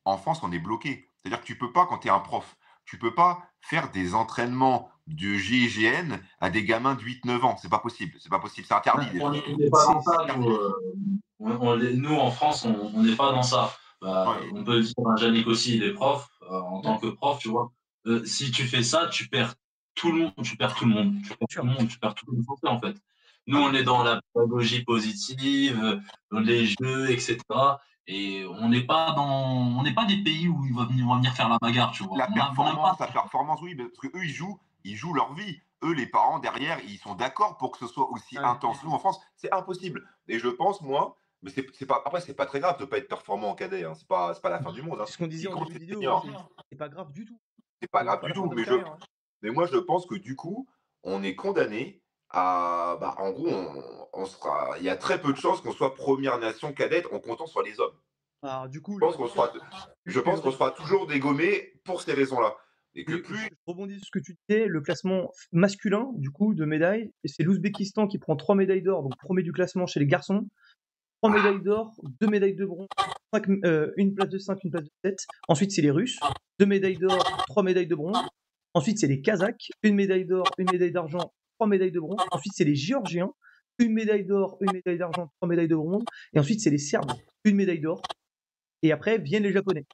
en France, on est bloqué. C'est-à-dire que tu peux pas, quand tu es un prof, tu peux pas faire des entraînements de GIGN à des gamins de 8-9 ans. C'est pas possible. C'est pas possible. C'est interdit déjà. On n'est pas dans ça, nous. Nous, en France, on n'est pas dans ça. Bah, Ouais. on peut le dire, hein, Yannick aussi, il est prof. En tant Ouais, que prof, tu vois, si tu fais ça, tu perds tout le monde, tu perds tout le monde, tu perds tout sûr. le monde, tu perds tous les Français, en fait. Nous, Ah on non, est c'est dans sûr. la pédagogie positive, dans les jeux, etc. Et on n'est pas des pays où on va venir faire la bagarre, tu vois. On n'a pas. La performance, oui, parce que eux, ils jouent leur vie. Eux, les parents derrière, ils sont d'accord pour que ce soit aussi Ouais. intense. Nous, en France, c'est impossible. Et je pense, moi, mais c'est pas, après, c'est pas très grave de pas être performant en cadet. Hein. C'est pas la fin du monde. Hein. C'est ce qu'on disait Et en quand début de c'est vidéo, senior, c'est pas grave du tout. c'est pas C'est grave pas du la fin tout. de notre carrière, hein. Mais moi, je pense que du coup, on est condamné à, bah, en gros, il y a très peu de chances qu'on soit première nation cadette en comptant sur les hommes. Alors, du coup, Je pense qu'on sera, je pense qu'on le- sera toujours dégommé pour ces raisons-là. Et que je plus rebondis sur ce que tu disais, le classement masculin, du coup, de médailles, et c'est l'Ouzbékistan qui prend 3 médailles d'or, donc premier du classement chez les garçons, 3 médailles d'or, 2 médailles de bronze, une place de 5, une place de 7. Ensuite, c'est les Russes, 2 médailles d'or, 3 médailles de bronze. Ensuite, c'est les Kazakhs, une médaille d'or, une médaille d'argent, 3 médailles de bronze. Ensuite, c'est les Géorgiens, une médaille d'or, une médaille d'argent, 3 médailles de bronze. Et ensuite, c'est les Serbes, une médaille d'or. Et après, viennent les Japonais.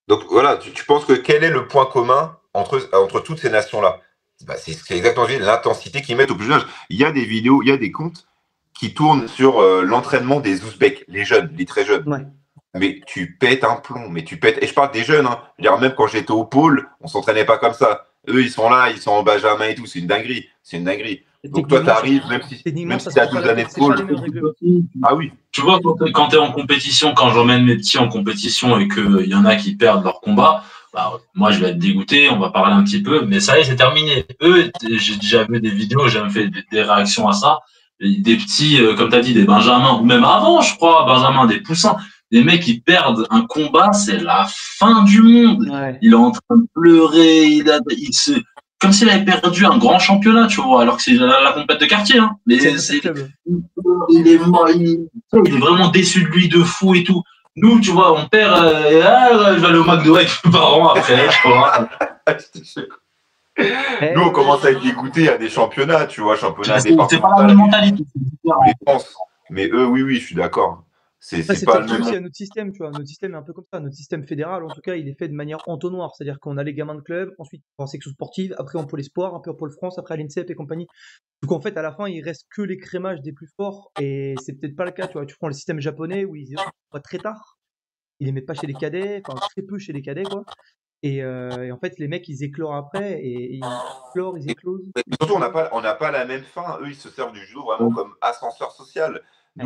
Donc voilà, tu penses que quel est le point commun entre toutes ces nations-là? Bah, c'est exactement l'intensité qu'ils mettent au plus jeune âge. Il y a des vidéos, il y a des comptes qui tournent sur l'entraînement des Ouzbeks, les jeunes, les très jeunes. Ouais. Mais tu pètes un plomb, mais tu pètes. Et je parle des jeunes, hein. Je veux dire, même quand j'étais au pôle, on s'entraînait pas comme ça. Eux, ils sont là, ils sont en Benjamin et tout. C'est une dinguerie. C'est une dinguerie. Et Donc toi, tu techniquement, arrives, techniquement, même ça si se tu as prend pas 12 la années tête. de C'est pas pôle. les mêmes règlements. Ah oui. Tu vois, quand tu es en compétition, quand j'emmène mes petits en compétition et qu'il y en a qui perdent leur combat, bah, moi je vais être dégoûté, on va parler un petit peu, mais ça y est, c'est terminé. Eux, j'ai déjà vu des vidéos, j'ai même fait des réactions à ça. Des petits, comme tu as dit, des Benjamins, ou même avant, je crois, Benjamin, des poussins, des mecs qui perdent un combat, c'est la fin du monde. Ouais. Il est en train de pleurer, comme s'il avait perdu un grand championnat, tu vois, alors que c'est la compète de quartier, hein. Mais C'est club. il est mort, il est vraiment déçu de lui de fou et tout. Nous, tu vois, on perd, je vais aller au McDo avec mes parents après, tu vois. Eh, Nous, on commence à être dégoûtés à des championnats, tu vois, championnats C'est pas la même mentalité, c'est différent. les France. Mais eux, oui, oui, je suis d'accord. ouais, C'est c'est pas peut-être le dû même. aussi à notre système, tu vois. Notre système est un peu comme ça. Notre système fédéral, en tout cas, il est fait de manière entonnoir. C'est-à-dire qu'on a les gamins de club, ensuite en section sportive, après en pôle espoir, après en pôle France, après à l'INSEP et compagnie. Donc en fait, à la fin, il reste que l'écrémage des plus forts. Et c'est peut-être pas le cas, tu vois. Tu prends le système japonais où ils voient très tard. Ils les mettent pas chez les cadets, enfin très peu chez les cadets, quoi. Et en fait, les mecs, ils éclorent après, et ils éclosent. Mais surtout, on n'a pas la même fin. Eux, ils se servent du judo vraiment comme ascenseur social. Ouais.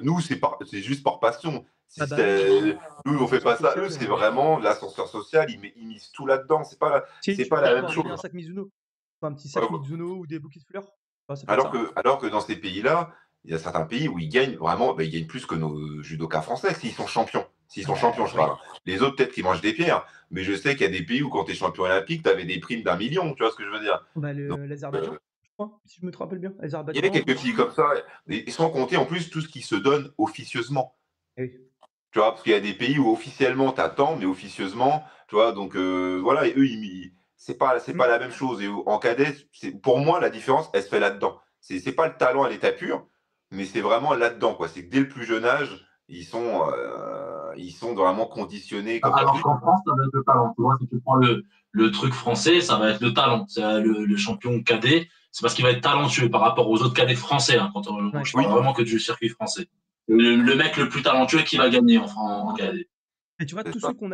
Nous c'est juste par passion. Ah bah oui, Nous, on fait pas ça. Eux, social. c'est vraiment l'ascenseur social. Ils misent tout là-dedans. Si, C'est tu pas peux la même avoir chose. acheté un sac Mizuno. Enfin, un petit Ouais, sac ouais. Mizuno ou des bouquets de fleurs. Ouais, ça peut être ça. Alors que dans ces pays-là, il y a certains pays où ils gagnent vraiment, bah, ils gagnent plus que nos judokas français s'ils sont champions. S'ils Ah sont champions, bah je oui. parle. Les autres, peut-être qu'ils mangent des pierres. Mais je sais qu'il y a des pays où, quand tu es champion olympique, tu avais des primes d'1 million. Tu vois ce que je veux dire? Bah, Donc, l'Azerbaïdjan. crois, si je me rappelle bien. Il y avait Azerbaïdjan, quelques Russie. pays comme ça, et sans compter en plus tout ce qui se donne officieusement. Eh oui. Tu vois, parce qu'il y a des pays où officiellement t'attends, mais officieusement, tu vois, donc voilà, et eux, c'est pas Mm. la même chose. Et en cadet, pour moi, la différence, elle se fait là-dedans. C'est pas le talent à l'état pur, mais c'est vraiment là-dedans, quoi. C'est que dès le plus jeune âge, ils sont vraiment conditionnés comme ça. Alors qu'en France, ça va être le talent. Tu vois, si tu prends le truc français, ça va être le talent. C'est le champion cadet, c'est parce qu'il va être talentueux par rapport aux autres cadets français. Hein, Ouais. je Oui, parle vraiment que du circuit français. Le mec le plus talentueux qui va gagner en cadet. Et tu vois, c'est ça. tous ceux qu'on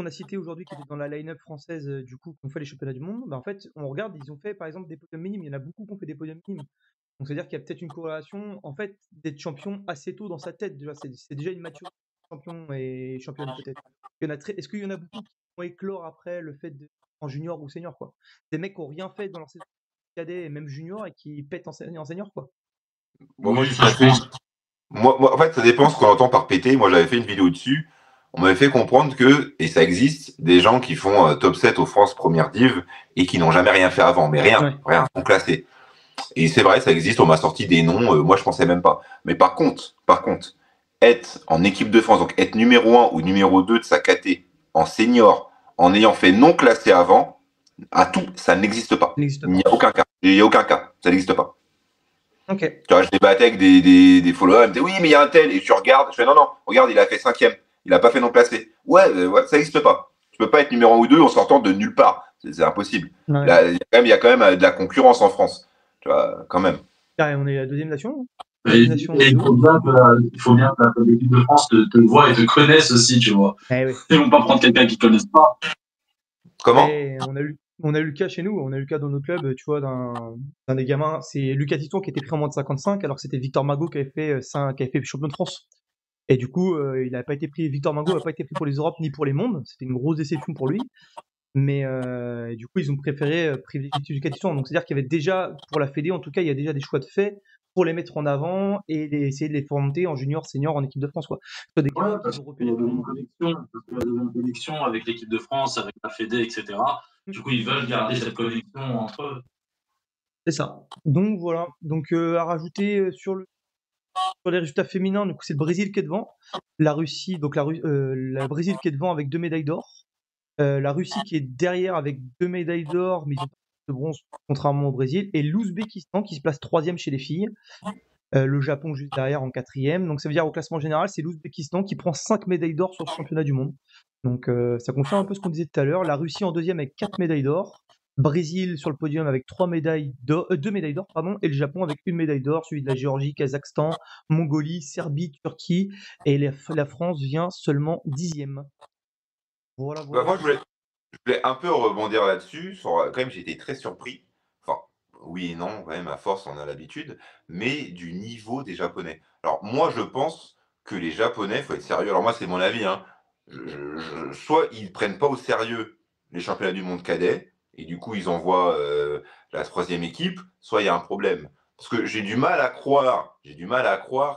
a cités aujourd'hui qui étaient dans la line-up française, du coup, qui ont fait les championnats du monde, bah, en fait, on regarde, ils ont fait par exemple des podiums minimes. Il y en a beaucoup qui ont fait des podiums minimes. Donc, c'est-à-dire qu'il y a peut-être une corrélation, en fait, d'être champion assez tôt dans sa tête. Déjà, c'est déjà une maturité champion et championne peut-être. Est-ce qu'il y en a beaucoup qui vont éclore après le fait de en junior ou senior, quoi? Des mecs qui ont rien fait dans leur saison cadet et même junior et qui pètent en senior, quoi. Bon, moi, Oui, je ça je suis pense. en fait, ça dépend ce qu'on entend par péter. Moi, j'avais fait une vidéo dessus. On m'avait fait comprendre que, et ça existe, des gens qui font top 7 aux France Première Div et qui n'ont jamais rien fait avant, mais Ouais. rien, sont classés. Et c'est vrai, ça existe, on m'a sorti des noms, moi je pensais même pas. Mais par contre, être en équipe de France, donc être numéro un ou numéro 2 de sa caté en senior, en ayant fait non classé avant, à tout, ça n'existe pas. Ça n'existe Il n'y pas. a aucun cas. Il n'y a aucun cas. Ça n'existe pas. Ok. Tu vois, je débattais avec des followers, ils me disaient oui, mais il y a un tel, et tu regardes, je fais non, non, regarde, il a fait cinquième, il n'a pas fait non classé. Ouais, ça n'existe pas. Tu peux pas être numéro 1 ou 2 en sortant de nulle part. C'est impossible. Ouais. Là, il y a quand même de la concurrence en France. Tu vois, quand même. Ah, et on est la deuxième nation, hein. Et, Deuxième nation et il JO. faut bien que l'équipe de France te voit et te connaisse aussi, tu vois. Eh oui. Ils vont pas prendre quelqu'un qu'ils connaissent pas. Comment? Et on a eu le cas chez nous, on a eu le cas dans nos clubs, tu vois, d'un des gamins, c'est Lucas Titon qui était pris en moins de 55, alors que c'était Victor Magot qui avait fait champion de France. Et du coup, Victor Magot n'a pas été pris pour les Europes ni pour les mondes, c'était une grosse déception pour lui. Mais et du coup, ils ont préféré privilégier Lucas Titon. Donc, c'est-à-dire qu'il y avait déjà, pour la Fédé, en tout cas, il y a déjà des choix de fait pour les mettre en avant et essayer de les former en junior, senior, en équipe de France, quoi. Soit des Ouais, gamins qu'ils parce ont qu'il y repérés avait pendant une longtemps. connexion, avec l'équipe de France, avec la Fédé, etc. Du coup, ils veulent garder cette connexion entre eux. C'est ça. Donc voilà. Donc à rajouter sur les résultats féminins, du coup c'est le Brésil qui est devant, la Russie, donc la Brésil qui est devant avec 2 médailles d'or, la Russie qui est derrière avec 2 médailles d'or, mais ils ont pas de bronze contrairement au Brésil, et l'Ouzbékistan qui se place troisième chez les filles, le Japon juste derrière en quatrième. Donc ça veut dire au classement général, c'est l'Ouzbékistan qui prend 5 médailles d'or sur ce championnat du monde. Donc ça confirme un peu ce qu'on disait tout à l'heure. La Russie en deuxième avec 4 médailles d'or. Brésil sur le podium avec 2 médailles d'or, pardon, et le Japon avec 1 médaille d'or, suivi de la Géorgie, Kazakhstan, Mongolie, Serbie, Turquie, et la France vient seulement 10e. Voilà, Bah, voilà. moi, je voulais un peu rebondir là-dessus. Quand même, j'ai été très surpris. Enfin, oui et non, quand même, à force, on a l'habitude. Mais du niveau des Japonais. Alors, moi, je pense que les Japonais, faut être sérieux. Alors, moi, c'est mon avis, hein. Soit ils prennent pas au sérieux les championnats du monde cadet, et du coup, ils envoient la troisième équipe, soit il y a un problème. Parce que j'ai du mal à croire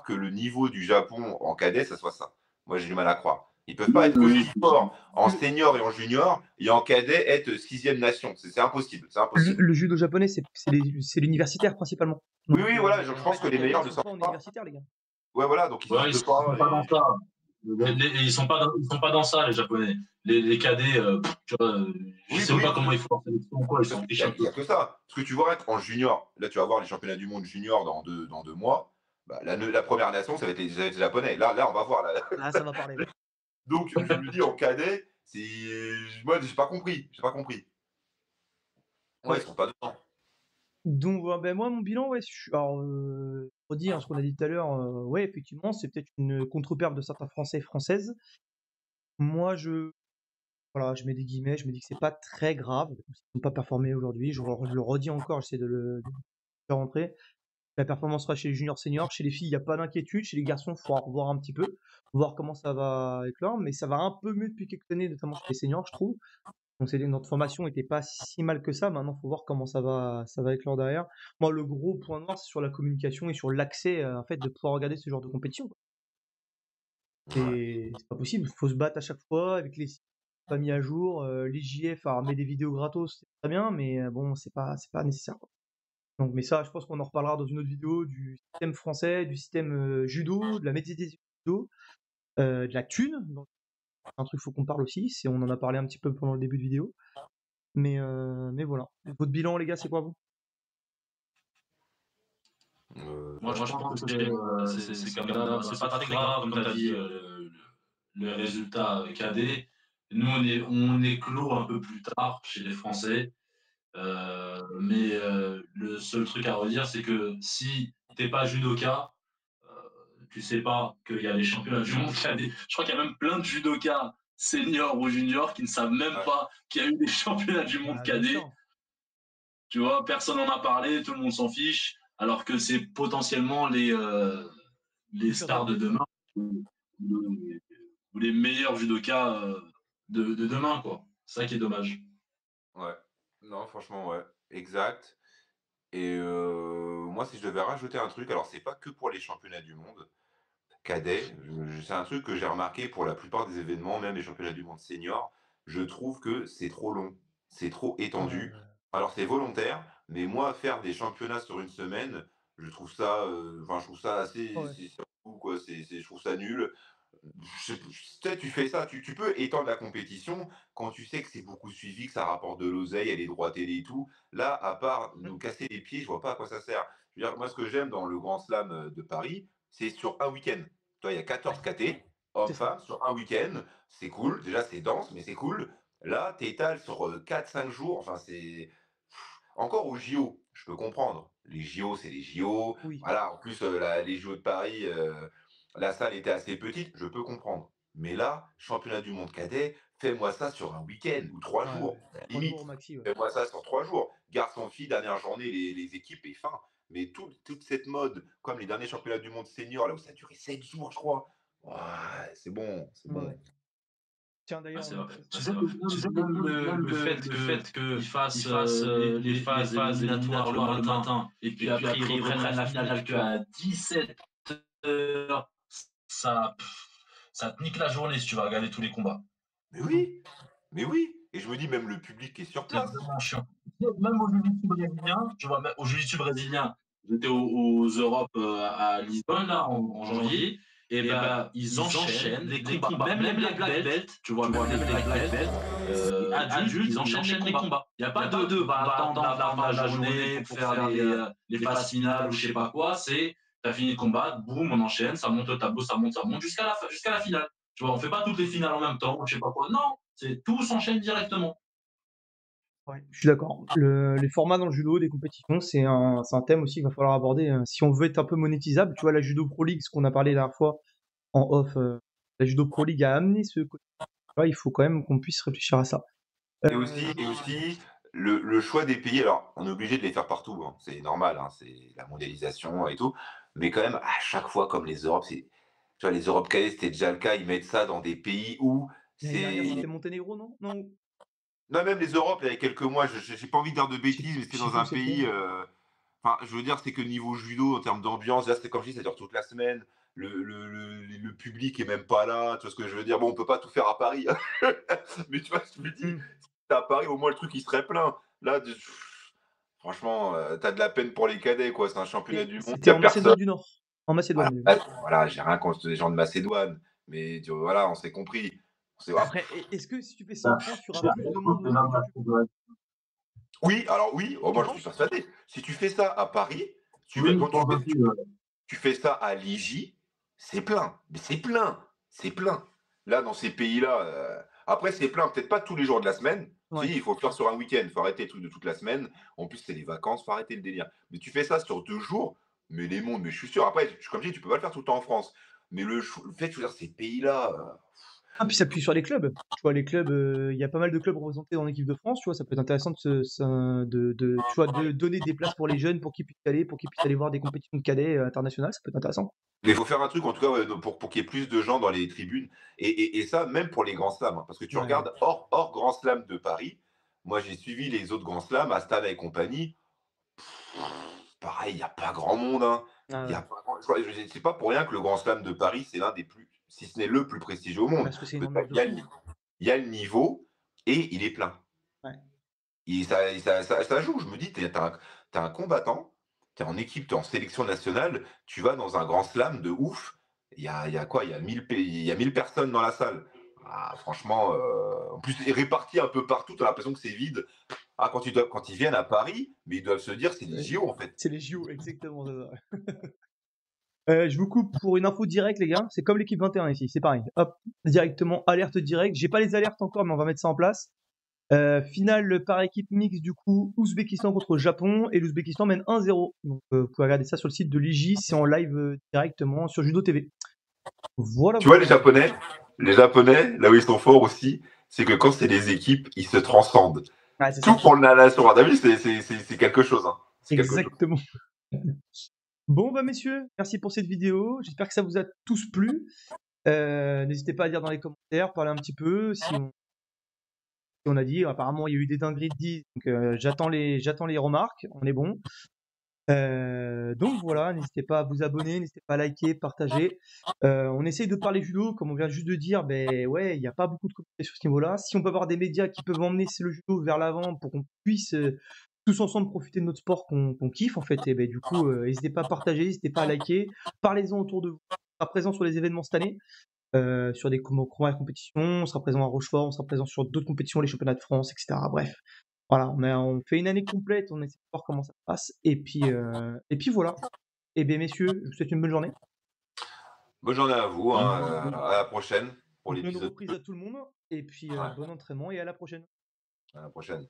que le niveau du Japon en cadet, ça soit ça. Moi, j'ai du mal à croire. Ils peuvent pas être Oui, aussi forts en Le, senior et en junior, et en cadet être sixième nation. C'est impossible, c'est impossible. le judo japonais, c'est l'universitaire principalement. Oui, Donc oui, voilà, je en pense fait, que en les cadet, ils meilleurs ne sont sortent pas en pas. universitaire, les gars. Ouais, voilà, donc ils ouais, sortent pas. sont pas dans ça. Ils sont pas dans ça, les Japonais. Les cadets, tu vois, je Oui, sais bah même oui, pas comment ils font leur sélection ou quoi, ils s'en fichent un il y peu. a que ça. Parce que tu vois, être en junior, là, tu vas voir les championnats du monde junior dans 2 mois. Bah, la première nation, ça va être les Japonais. Là, on va voir. Là. Ah, ça va parler, là. Donc, je me dis, en cadet, moi, j'ai pas compris. J'ai pas compris. Ouais, ils Ouais. sont pas dedans. Donc, ben, moi, mon bilan, ouais, alors, redire ce qu'on a dit tout à l'heure, ouais, effectivement, c'est peut-être une contre-perf de certains Français et Françaises. Moi, voilà, je mets des guillemets, je me dis que c'est pas très grave, ils n'ont pas performé aujourd'hui. Je le redis encore, j'essaie de faire rentrer. La performance sera chez les juniors seniors. Chez les filles, il n'y a pas d'inquiétude. Chez les garçons, il faudra revoir un petit peu, voir comment ça va éclore. Mais ça va un peu mieux depuis quelques années, notamment chez les seniors, je trouve. Donc notre formation était pas si mal que ça. Maintenant, faut voir comment ça va éclore derrière. Moi, le gros point noir, c'est sur la communication et sur l'accès, en fait, de pouvoir regarder ce genre de compétition, quoi. Ouais. C'est pas possible. Faut se battre à chaque fois avec les pas mis à jour. L'IJF a remis des vidéos gratos, c'est très bien, mais bon, c'est pas nécessaire, quoi. Donc, mais ça, je pense qu'on en reparlera dans une autre vidéo du système français, du système judo, de la médiatisation du judo, de la thune. Donc, c'est un truc, faut qu'on parle aussi. On en a parlé un petit peu pendant le début de vidéo. Mais voilà. Votre bilan, les gars, c'est quoi, vous? Moi, je pense que c'est comme d'hab, c'est pas très grave, comme tu as dit, le résultat cadet. Nous, on est clos un peu plus tard chez les Français. Mais le seul truc à redire, c'est que si t'es pas judoka, tu sais pas qu'il y a les championnats du monde cadets. Je crois qu'il y a même plein de judokas seniors ou juniors qui ne savent même Ouais. pas qu'il y a eu des championnats du monde Bien cadets. sûr. Tu vois, personne n'en a parlé, tout le monde s'en fiche, alors que c'est potentiellement les Futur stars de d'avenir. demain ou, ou les meilleurs judokas de demain, quoi. C'est ça qui est dommage. Ouais. Non, franchement, ouais. Exact. Et moi, si je devais rajouter un truc, alors c'est pas que pour les championnats du monde cadets, c'est un truc que j'ai remarqué pour la plupart des événements, même les championnats du monde senior, je trouve que c'est trop long, c'est trop étendu. Ouais. Alors c'est volontaire, mais moi, faire des championnats sur une semaine, je trouve ça, enfin, je trouve ça assez, Ouais. c'est fou, quoi, je trouve ça nul. Tu sais, tu fais ça, tu peux étendre la compétition quand tu sais que c'est beaucoup suivi, que ça rapporte de l'oseille, il y a les droits télé et tout. Là, à part Mmh. nous casser les pieds, je vois pas à quoi ça sert. Je veux dire, moi, ce que j'aime dans le Grand Slam de Paris, c'est sur un week-end. Toi, il y a 14 Ouais. KT, C'est ça. hommes-femmes, sur un week-end. C'est cool. Déjà, c'est dense, mais c'est cool. Là, tu étales sur 4-5 jours. Enfin, c'est. Encore aux JO, je peux comprendre. Les JO, c'est les JO. Oui. Voilà, en plus, les JO de Paris, la salle était assez petite, je peux comprendre. Mais là, championnat du monde cadet, fais-moi ça sur un week-end ou 3 jours. Ouais. À la 3 jours au limite, maxi, ouais. fais-moi ça sur 3 jours. Garçon-fille, dernière journée, les équipes et fin. Mais toute cette mode, comme les derniers championnats du monde senior, là où ça a duré 7 jours, je crois. Ouais, c'est bon, c'est Ouais, bon. ouais. Tiens, Ouais, d'ailleurs, c'est on vrai. a ça. Tu sais, même le fait qu'ils fassent les phases éliminatoires le matin, et puis après ils reprennent la finale qu'à 17h, ça, ça te nique la journée si tu vas regarder tous les combats. Mais Mmh. oui, mais oui. Et je me dis, même le public qui est sur C'est place. vraiment chiant. Même au jiu-jitsu brésilien, tu vois, au jiu-jitsu brésilien, j'étais aux Europes à Lisbonne là, en janvier, et ben ils enchaînent les combats, même les black belts, tu vois, même les black belts, adultes, ils enchaînent les combats. Il n'y a pas de va attendre la fin de la journée pour faire les phases finales ou je sais pas quoi, c'est t'as fini de combattre, boum, on enchaîne, ça monte au tableau, ça monte jusqu'à la finale. Tu vois, on fait pas toutes les finales en même temps, je sais pas quoi. Non, c'est tout s'enchaîne directement. Ouais, je suis d'accord. Les formats dans le judo, des compétitions, c'est un thème aussi qu'il va falloir aborder. Si on veut être un peu monétisable, tu vois, la Judo Pro League, ce qu'on a parlé la dernière fois en off, la Judo Pro League a amené ce côté. Là, il faut quand même qu'on puisse réfléchir à ça. Et aussi le choix des pays. Alors, on est obligé de les faire partout, hein, c'est normal, hein, c'est la mondialisation et tout. Mais quand même, à chaque fois, comme les Europes, tu vois, les Europes cadets, c'était déjà le cas, ils mettent ça dans des pays où L'année dernière, c'est. c'était Monténégro, non? Non, Non, même les Europes, il y a quelques mois, j'ai pas envie de dire de je sais bêtises, mais c'était je sais dans plus où un c'était. pays. Enfin, je veux dire, c'est que niveau judo, en termes d'ambiance, là, c'est comme je dis, ça dure toute la semaine. Le public est même pas là, tu vois ce que je veux dire? Bon, on peut pas tout faire à Paris, mais tu vois ce que je me dis? Mmh. Si c'était à Paris, au moins le truc il serait plein. Là, franchement, t'as de la peine pour les cadets, quoi. C'est un championnat du monde, il C'était y a en personne. Macédoine du Nord. En Voilà, Macédoine. voilà, j'ai rien contre les gens de Macédoine, mais voilà, on s'est compris. Après, est-ce que si tu fais ça en France, tu auras plus de monde au niveau du public? Oui, alors oui, oh, Tu moi je suis penses? persuadé. Si tu fais ça à Paris, Oui, je quand pense aussi. tu fais ça à Ligy, c'est plein. Mais c'est plein. C'est plein. Là, dans ces pays-là, après, c'est plein. Peut-être pas tous les jours de la semaine. Si, Ouais. il faut le faire sur un week-end. Il faut arrêter les trucs de toute la semaine. En plus, c'est les vacances. Il faut arrêter le délire. Mais tu fais ça sur 2 jours, mais les mondes, mais je suis sûr. Après, comme je dis, tu peux pas le faire tout le temps en France. Mais le fait de choisir ces pays-là. Ah, puis ça appuie sur les clubs. Tu vois, les clubs, il y a pas mal de clubs représentés dans l'équipe de France, tu vois, ça peut être intéressant tu vois, de donner des places pour les jeunes pour qu'ils puissent y aller, pour qu'ils puissent aller voir des compétitions de cadets internationales, ça peut être intéressant. Mais il faut faire un truc, en tout cas, ouais, pour qu'il y ait plus de gens dans les tribunes. Et ça, même pour les grands slams, hein. Parce que tu Ouais. regardes hors Grand Slam de Paris. Moi, j'ai suivi les autres grands slams, Astana et compagnie. Pareil, il n'y a pas grand monde, hein. Ah Il y a ouais. pas grand... C'est pas pour rien que le Grand Slam de Paris, c'est l'un des plus, si ce n'est le plus prestigieux au monde. Parce que c'est une Que tu as ambiance de Yannick, fou. il y a le niveau et il est plein. Ouais. Ça joue. Je me dis, tu es un combattant, tu es en équipe, tu es en sélection nationale, tu vas dans un grand slam de ouf. Il y a quoi? Il y a 1000 personnes dans la salle. Ah, franchement, en plus, répartis un peu partout, tu as l'impression que c'est vide. Ah, quand ils viennent à Paris, mais ils doivent se dire, c'est des Ouais. JO en fait. C'est les JO, exactement, c'est ça. Je vous coupe pour une info directe, les gars. C'est comme l'équipe 21 ici, c'est pareil. Hop, directement, alerte directe. J'ai pas les alertes encore, mais on va mettre ça en place. Finale par équipe mixte, du coup, Ouzbékistan contre Japon, et l'Ouzbékistan mène 1-0. Donc, vous pouvez regarder ça sur le site de l'IJ, c'est en live directement sur Judo TV. Voilà, Tu vois, voilà. les Japonais, là où ils sont forts aussi, c'est que quand c'est des équipes, ils se transcendent. Ah, c'est Tout ça. pour la nation. T'as vu, c'est quelque chose. Hein. C'est quelque chose. Exactement. Bon, bah, messieurs, merci pour cette vidéo. J'espère que ça vous a tous plu. N'hésitez pas à dire dans les commentaires, parler un petit peu si on a dit. Apparemment, il y a eu des dingueries de 10, donc j'attends les remarques. On est bon. Donc voilà, n'hésitez pas à vous abonner, n'hésitez pas à liker, partager. On essaye de parler judo, comme on vient juste de dire, ben ouais, il n'y a pas beaucoup de communauté sur ce niveau-là. Si on peut avoir des médias qui peuvent emmener le judo vers l'avant pour qu'on puisse tous ensemble profiter de notre sport qu'on kiffe en fait, et ben du coup, n'hésitez pas à partager, n'hésitez pas à liker, parlez-en autour de vous. On sera présent sur les événements cette année, sur des combats compétitions, on sera présent à Rochefort, on sera présent sur d'autres compétitions, les championnats de France, etc. Bref. Voilà, on fait une année complète, on essaie de voir comment ça se passe, et puis voilà. Et bien messieurs, je vous souhaite une bonne journée. Bonne journée à vous. Hein, à la prochaine pour Bonne l'épisode reprise 2. à tout le monde, et puis Ouais, bon entraînement et à la prochaine. à la prochaine.